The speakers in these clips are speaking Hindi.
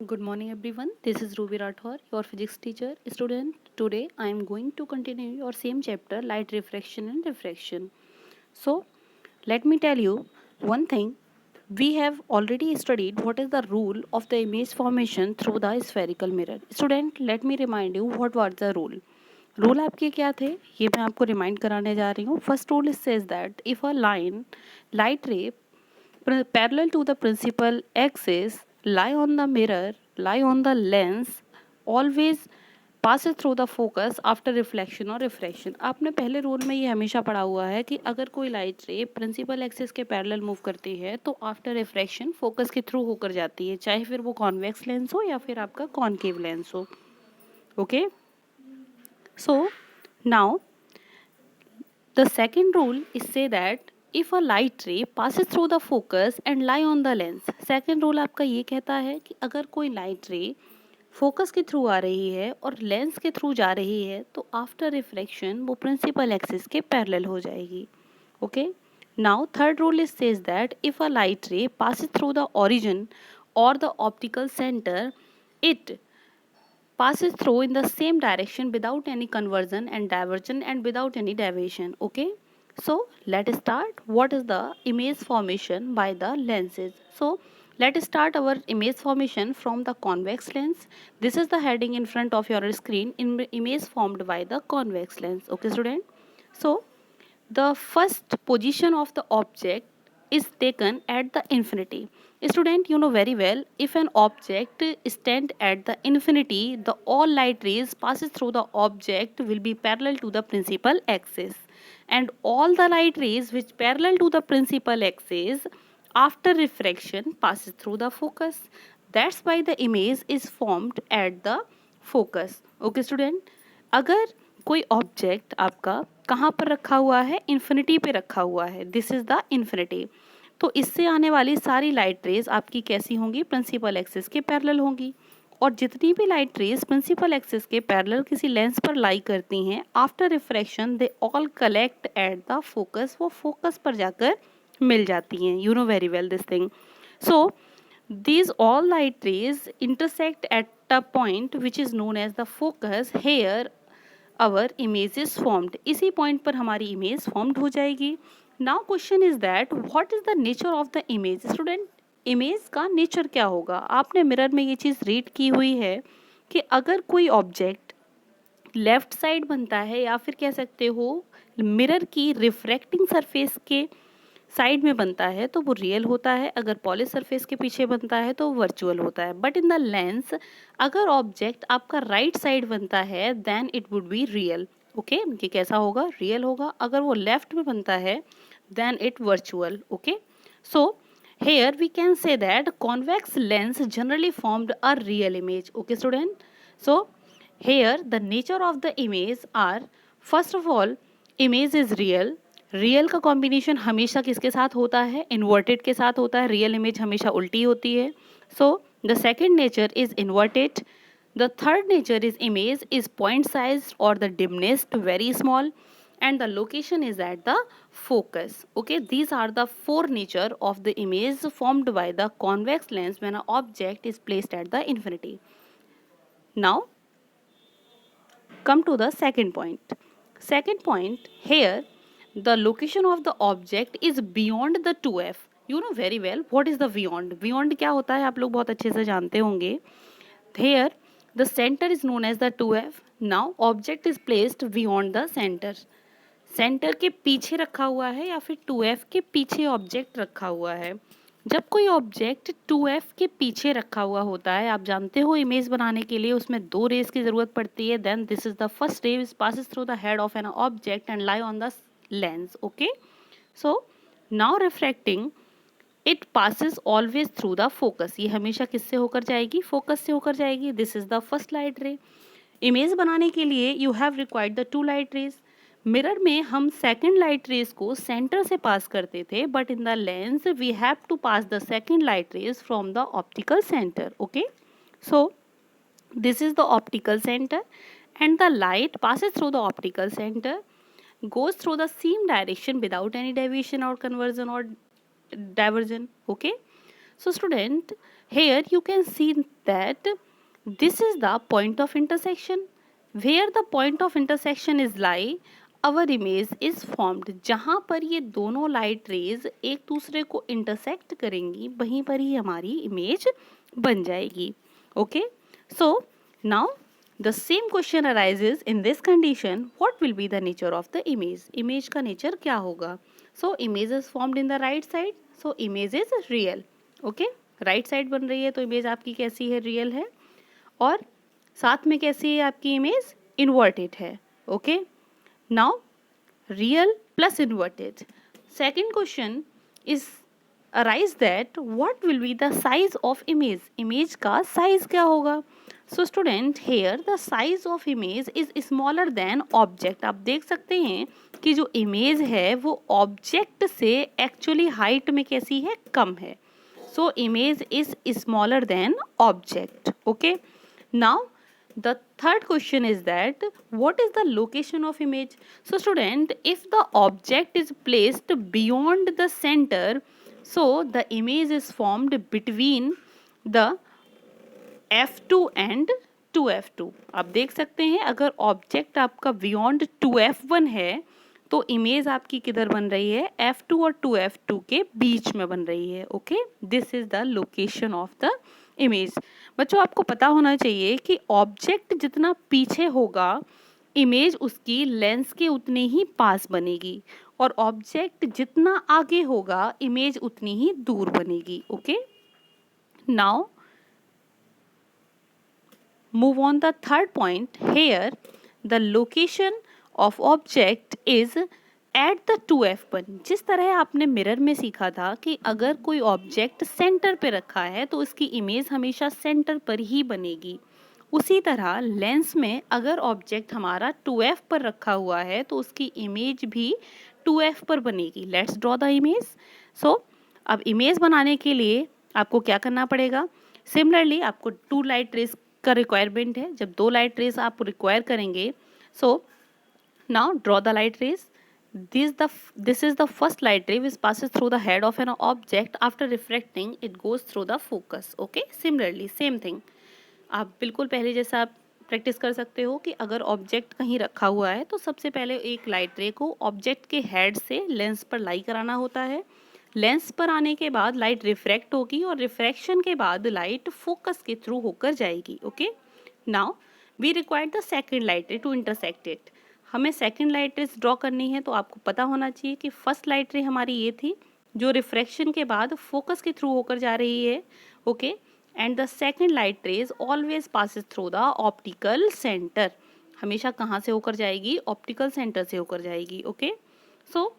Good morning, everyone. This is Ruby Rathore, your physics teacher. Student, today I am going to continue your same chapter, light refraction and refraction. So, let me tell you one thing. We have already studied what is the rule of the image formation through the spherical mirror. Student, let me remind you what was the rule. Rule आपके क्या थे ये मैं आपको रिमाइंड कराने जा रही हूँ. First rule says that if a line light रे parallel to the principal axis lie on the lens always passes through the focus after reflection or refraction. आपने पहले रूल में ये हमेशा पढ़ा हुआ है कि अगर कोई लाइट रे प्रिंसिपल एक्सिस के पैरेलल मूव करती है तो आफ्टर रिफ्रैक्शन फोकस के थ्रू होकर जाती है, चाहे फिर वो कॉन्वेक्स लेंस हो या फिर आपका कॉनकेव लेंस हो. Okay, so now the second rule is say that if a light ray passes through the focus and lie on the lens. second rule आपका ये कहता है कि अगर कोई light ray फोकस के थ्रू आ रही है और लेंस के थ्रू जा रही है तो आफ्टर रिफ्रैक्शन वो प्रिंसिपल एक्सिस के पैरेलल हो जाएगी. Okay, now third rule is says that if a light रे passes through the origin or the optical center, it passes through in the same direction without any conversion and diversion and without any deviation. Okay, so let's start what is the image formation by the lenses. So let's start our image formation from the convex lens. This is the heading in front of your screen, in image formed by the convex lens. Okay student, so the first position of the object is taken at the infinity. Student, you know very well, if an object stand at the infinity, the all light rays passes through the object will be parallel to the principal axis, and all the light rays which parallel to the principal axis after refraction passes through the focus. That's why the image is formed at the focus. Okay student, अगर कोई ऑब्जेक्ट आपका कहाँ पर रखा हुआ है, इन्फिनिटी पे रखा हुआ है, दिस इज द इन्फिनिटी, तो इससे आने वाली सारी लाइट रेज आपकी कैसी होंगी, प्रिंसिपल एक्सिस के पैरेलल होंगी. और जितनी भी लाइट रेज प्रिंसिपल एक्सिस के पैरेलल किसी लेंस पर लाई करती हैं after refraction they all collect at the focus, वो फोकस पर जाकर मिल जाती हैं. You know very well this thing. So these all light rays intersect at a point which is known as the focus. Here our image is formed. इसी point पर हमारी image formed हो जाएगी. Now question is that what is the nature of the image? Student, image का nature क्या होगा? आपने mirror में ये चीज़ read की हुई है कि अगर कोई object लेफ्ट साइड बनता है या फिर कह सकते हो मिरर की रिफ्रैक्टिंग सरफेस के साइड में बनता है तो वो रियल होता है, अगर पॉलिश सरफेस के पीछे बनता है तो वर्चुअल होता है. बट इन द लेंस अगर ऑब्जेक्ट आपका राइट साइड बनता है then it would be real. Okay, ये कैसा होगा, रियल होगा. अगर वो लेफ्ट में बनता है then it virtual. Okay, so here we can say that convex lens generally formed a real image. Okay student, so here the nature of the image are, first of all image is real. Real का कॉम्बिनेशन हमेशा किसके साथ होता है, इन्वर्टेड के साथ होता है. रियल इमेज हमेशा उल्टी होती है. So the second nature is inverted. The third nature is image is point size और the diminished very small and the location is at the focus. Okay, these are the four nature of the image formed by the convex lens when an object is placed at the infinity. Now come to the second point. Second point, here the location of the object is beyond the 2f. You know very well what is the beyond. Beyond क्या होता है आप लोग बहुत अच्छे से जानते होंगे. Here the center is known as the 2f. Now object is placed beyond the center. Centre के पीछे रखा हुआ है या फिर 2f के पीछे ऑब्जेक्ट रखा हुआ है. जब कोई ऑब्जेक्ट 2f के पीछे रखा हुआ होता है, आप जानते हो इमेज बनाने के लिए उसमें दो रेज की ज़रूरत पड़ती है. Then this is the first ray passes through the head of an object and lie on the lens. Okay, so now refracting it passes always through the focus. ये हमेशा किससे होकर जाएगी, फोकस से होकर जाएगी. This is the first light ray. Image बनाने के लिए you have required the two light rays. Mirror में हम सेकेंड लाइट रेज को सेंटर से पास करते थे, but in the lens we have to pass the second light rays from the optical centre. Okay, so this is the optical center and the light passes through the optical center, goes through the same direction without any deviation or conversion or diversion. Okay, so student, here you can see that this is the point of intersection. Where the point of intersection is lie, our image is formed. जहाँ पर ये दोनों लाइट रेज एक दूसरे को इंटरसेक्ट करेंगी वहीं पर ही हमारी इमेज बन जाएगी. Okay, so now the same question arises in this condition. What will be the nature of the image? Image का nature क्या होगा? So image is formed in the right side. So image is real. Okay, right side बन रही है तो image आपकी कैसी है? Real है. और साथ में कैसी है आपकी इमेज? इन्वर्टेड है. Okay, now real plus inverted. Second question is arise that what will be the size of image. Image का साइज क्या होगा? So student, here the size of image is smaller than object. आप देख सकते हैं कि जो इमेज है वो ऑब्जेक्ट से एक्चुअली हाइट में कैसी है? कम है. So image is smaller than object. Okay, now the third question is that what is the location of image? So student, if the object is placed beyond the center, so the image is formed between the f2 and 2f2. आप देख सकते हैं अगर ऑब्जेक्ट आपका बियॉन्ड 2f1 है तो इमेज आपकी किधर बन रही है? f2 और 2f2 के बीच में बन रही है. Okay, this is the location of the image. बच्चों, आपको पता होना चाहिए कि ऑब्जेक्ट जितना पीछे होगा इमेज उसकी लेंस के उतने ही पास बनेगी और ऑब्जेक्ट जितना आगे होगा इमेज उतनी ही दूर बनेगी. Okay, now move on the third point. Here the location of object is at the 2f1. जिस तरह आपने मिरर में सीखा था कि अगर कोई ऑब्जेक्ट सेंटर पे रखा है तो इसकी इमेज हमेशा सेंटर पर ही बनेगी, उसी तरह लेंस में अगर ऑब्जेक्ट हमारा 2f पर रखा हुआ है तो उसकी इमेज भी 2f पर बनेगी. Let's draw the image. So अब इमेज बनाने के लिए आपको क्या करना पड़ेगा? सिमिलरली आपको 2 लाइट रेज का रिक्वायरमेंट है. जब 2 लाइट रेज आप रिक्वायर करेंगे, so now draw the light rays. This is the first light ray which passes through the head of an object. After refracting it goes through the focus. Okay, similarly same thing. आप बिल्कुल पहले जैसा आप प्रैक्टिस कर सकते हो कि अगर ऑब्जेक्ट कहीं रखा हुआ है तो सबसे पहले एक लाइट रे को ऑब्जेक्ट के हेड से लेंस पर लाई कराना होता है. लेंस पर आने के बाद लाइट रिफ्रैक्ट होगी और रिफ्रैक्शन के बाद लाइट फोकस के थ्रू होकर जाएगी. Okay, now we require the second light ray to intersect it. हमें सेकेंड लाइट रेस ड्रॉ करनी है तो आपको पता होना चाहिए कि फर्स्ट लाइट रे हमारी ये थी जो रिफ्रैक्शन के बाद फोकस के थ्रू होकर जा रही है. Okay, and the second light raise always passes through the optical centre. हमेशा कहाँ से होकर जाएगी? ऑप्टिकल सेंटर से होकर जाएगी. Okay, so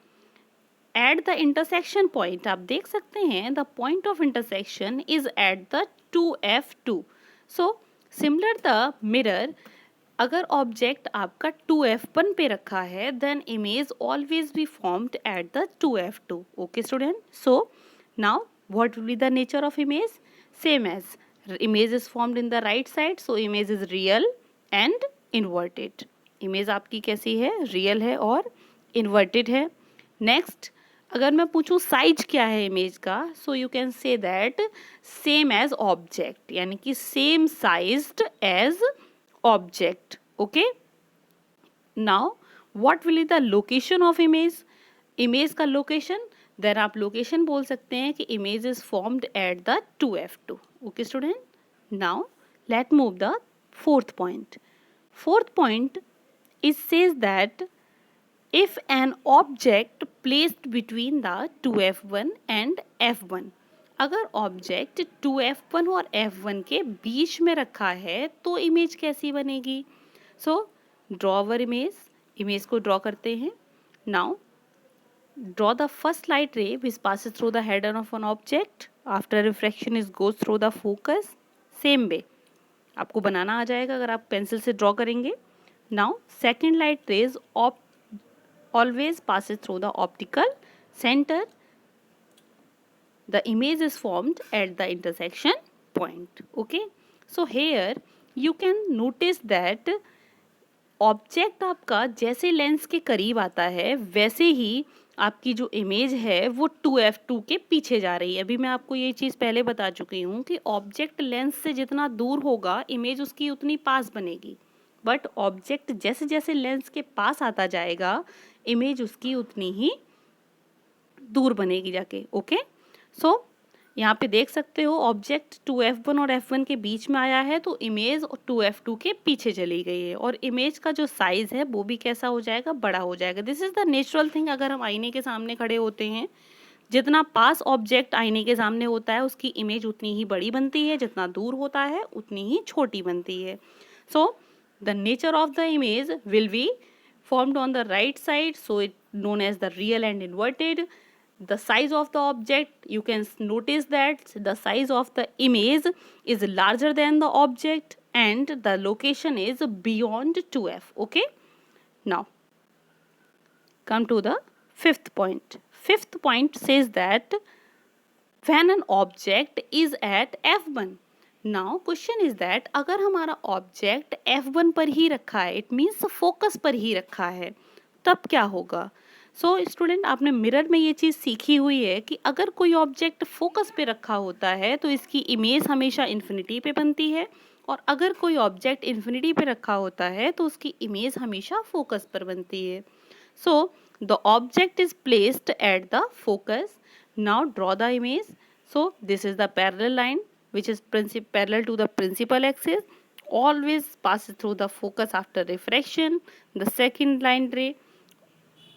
at the intersection point आप देख सकते हैं the point of intersection is at the 2f2. So similar the mirror, अगर ऑब्जेक्ट आपका 2f1 पे रखा है then image always be formed at the 2f2. Okay student, so now what will be the nature of image? Same as image is formed in the right side, so image is real and inverted. Image आपकी कैसी है? रियल है और इन्वर्टेड है. नेक्स्ट, अगर मैं पूछूं साइज क्या है इमेज का, so you can say that same as object, यानी कि same sized as object. Okay, now what will be the location of image? Image का लोकेशन, देन आप लोकेशन बोल सकते हैं कि image is formed at the 2f2. Okay student, now let move the fourth point. Fourth point is says that if an object placed between the 2f1 and f1, अगर ऑब्जेक्ट 2f1 और f1 के बीच में रखा है तो इमेज कैसी बनेगी? सो ड्रॉ अवर इमेज. इमेज को ड्रॉ करते हैं. Now draw the first light रे विच passes through the head of an object. After refraction it goes through the focus. Same way आपको बनाना आ जाएगा अगर आप पेंसिल से ड्रॉ करेंगे. Now second light raise always passes through the optical center. The image is formed at the intersection point. Okay, so here you can notice that object आपका जैसे लेंस के करीब आता है वैसे ही आपकी जो इमेज है वो 2f2 के पीछे जा रही है। अभी मैं आपको ये चीज़ पहले बता चुकी हूँ कि ऑब्जेक्ट लेंस से जितना दूर होगा इमेज उसकी उतनी पास बनेगी, बट ऑब्जेक्ट जैसे जैसे लेंस के पास आता जाएगा इमेज उसकी उतनी ही दूर बनेगी जाके। ओके, सो यहाँ पे देख सकते हो ऑब्जेक्ट 2f1 और f1 के बीच में आया है तो इमेज 2f2 के पीछे चली गई है और इमेज का जो साइज है वो भी कैसा हो जाएगा, बड़ा हो जाएगा। This is the natural thing. अगर हम आईने के सामने खड़े होते हैं, जितना पास ऑब्जेक्ट आईने के सामने होता है उसकी इमेज उतनी ही बड़ी बनती है, जितना दूर होता है उतनी ही छोटी बनती है। So the nature of the image will B formed on the right side, so it known as the real and inverted. The size of the object, you can notice that the size of the image is larger than the object and the location is beyond 2f. Okay, now come to the fifth point. Fifth point says that when an object is at f1. Now question is that अगर हमारा ऑब्जेक्ट f1 पर ही रखा है, इट मीन्स फोकस पर ही रखा है, तब क्या होगा। सो स्टूडेंट, आपने मिरर में ये चीज़ सीखी हुई है कि अगर कोई ऑब्जेक्ट फोकस पे रखा होता है तो इसकी इमेज हमेशा इन्फिनिटी पे बनती है, और अगर कोई ऑब्जेक्ट इन्फिनिटी पे रखा होता है तो उसकी इमेज हमेशा फोकस पर बनती है। So the object is placed at the focus. Now draw the image. So this is the parallel line which is parallel to the principal axis, always passes through the focus after refraction. The second line ray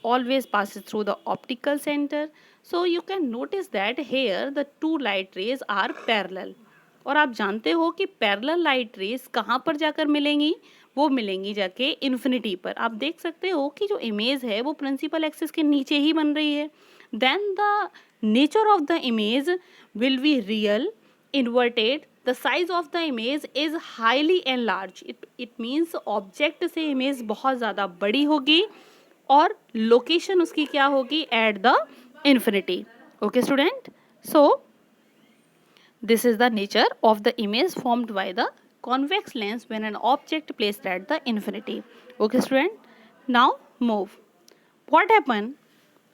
always passes through the optical center. So you can notice that here the two light rays are parallel. और आप जानते हो कि पैरेलल लाइट रेज कहाँ पर जाकर मिलेंगी, वो मिलेंगी जाके इन्फिनिटी पर। आप देख सकते हो कि जो इमेज है वो प्रिंसिपल एक्सिस के नीचे ही बन रही है। Then the nature of the image will be real, inverted. The size of the image is highly enlarged. It means object से इमेज बहुत ज़्यादा बड़ी होगी और लोकेशन उसकी क्या होगी, at the infinity. Okay student, so this is the nature of the image formed by the convex lens when an object placed at the infinity. Okay student, now move. What happen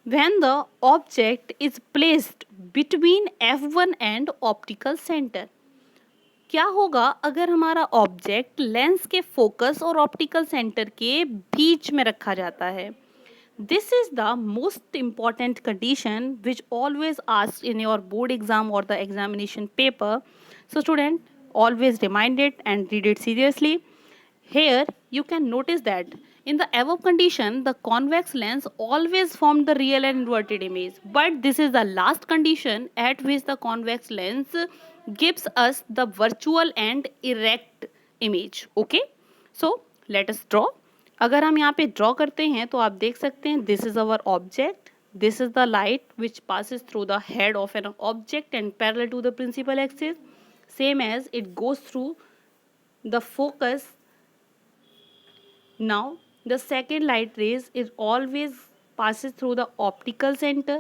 when the object is placed between f1 and optical center? क्या होगा अगर हमारा ऑब्जेक्ट लेंस के फोकस और ऑप्टिकल सेंटर के बीच में रखा जाता है? This is the most important condition which always asked in your board exam or the examination paper. So student, always remind it and read it seriously. Here you can notice that in the above condition the convex lens always formed the real and inverted image, but this is the last condition at which the convex lens gives us the virtual and erect image. Okay, so let us draw. अगर हम यहाँ पे ड्रॉ करते हैं तो आप देख सकते हैं this is our object, this is the light which passes through the head of an object and parallel to the principal axis, same as it goes through the focus. Now the second light rays is always passes through the optical center.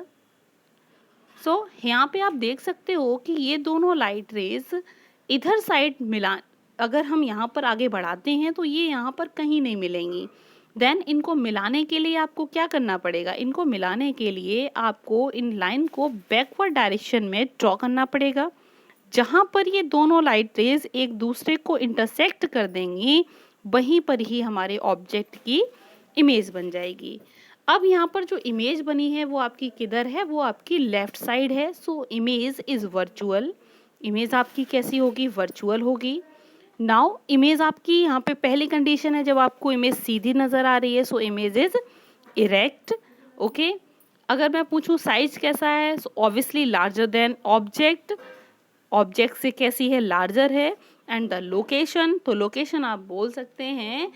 So यहाँ पे आप देख सकते हो कि ये दोनों लाइट रेज इधर साइड मिला, अगर हम यहाँ पर आगे बढ़ाते हैं तो ये यहाँ पर कहीं नहीं मिलेंगी. देन इनको मिलाने के लिए आपको क्या करना पड़ेगा, इनको मिलाने के लिए आपको इन लाइन को बैकवर्ड डायरेक्शन में ड्रॉ करना पड़ेगा. जहाँ पर ये दोनों लाइट रेज एक दूसरे को इंटरसेक्ट कर देंगी वहीं पर ही हमारे ऑब्जेक्ट की इमेज बन जाएगी. अब यहाँ पर जो इमेज बनी है वो आपकी किधर है, वो आपकी लेफ्ट साइड है. So image is virtual. Image आपकी कैसी होगी, वर्चुअल होगी. नाउ इमेज आपकी यहाँ पे पहली कंडीशन है जब आपको इमेज सीधी नज़र आ रही है, so image is erect. Okay, अगर मैं पूछूँ साइज कैसा है, so obviously larger than object. Object से कैसी है, लार्जर है. एंड द लोकेशन, तो लोकेशन आप बोल सकते हैं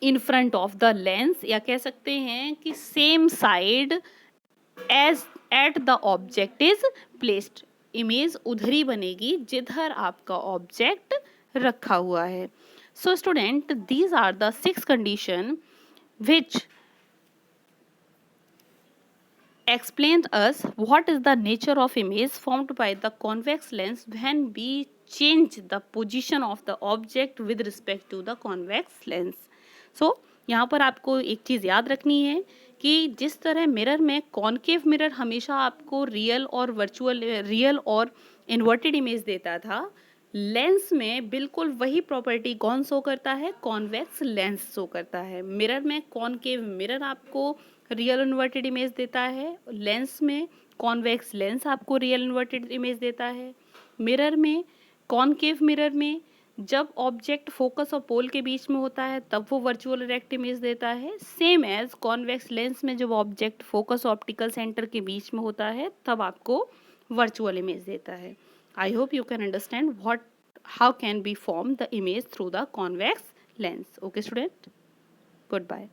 in front of the lens, या कह सकते हैं कि same side as at the object is placed. Image उधर ही बनेगी जिधर आपका ऑब्जेक्ट रखा हुआ है. So student, these are the 6 condition which explained us what is the nature of image formed by the convex lens when we change the position of the object with respect to the convex lens. So यहाँ पर आपको एक चीज़ याद रखनी है कि जिस तरह मिरर में कॉनकेव मिरर हमेशा आपको रियल और इन्वर्टेड इमेज देता था, लेंस में बिल्कुल वही प्रॉपर्टी कौन शो करता है, कॉन्वेक्स लेंस शो करता है। मिरर में कॉनकेव मिरर आपको रियल इन्वर्टेड इमेज देता है, लेंस में कॉन्वेक्स लेंस आपको रियल इन्वर्टेड इमेज देता है। मिरर में कॉनकेव मिरर में जब ऑब्जेक्ट फोकस और पोल के बीच में होता है तब वो वर्चुअल इरेक्ट इमेज देता है। सेम एज कॉन्वेक्स लेंस में जब ऑब्जेक्ट फोकस ऑप्टिकल सेंटर के बीच में होता है तब आपको वर्चुअल इमेज देता है। I hope you can understand how can we form the image through the convex lens. Okay student, goodbye.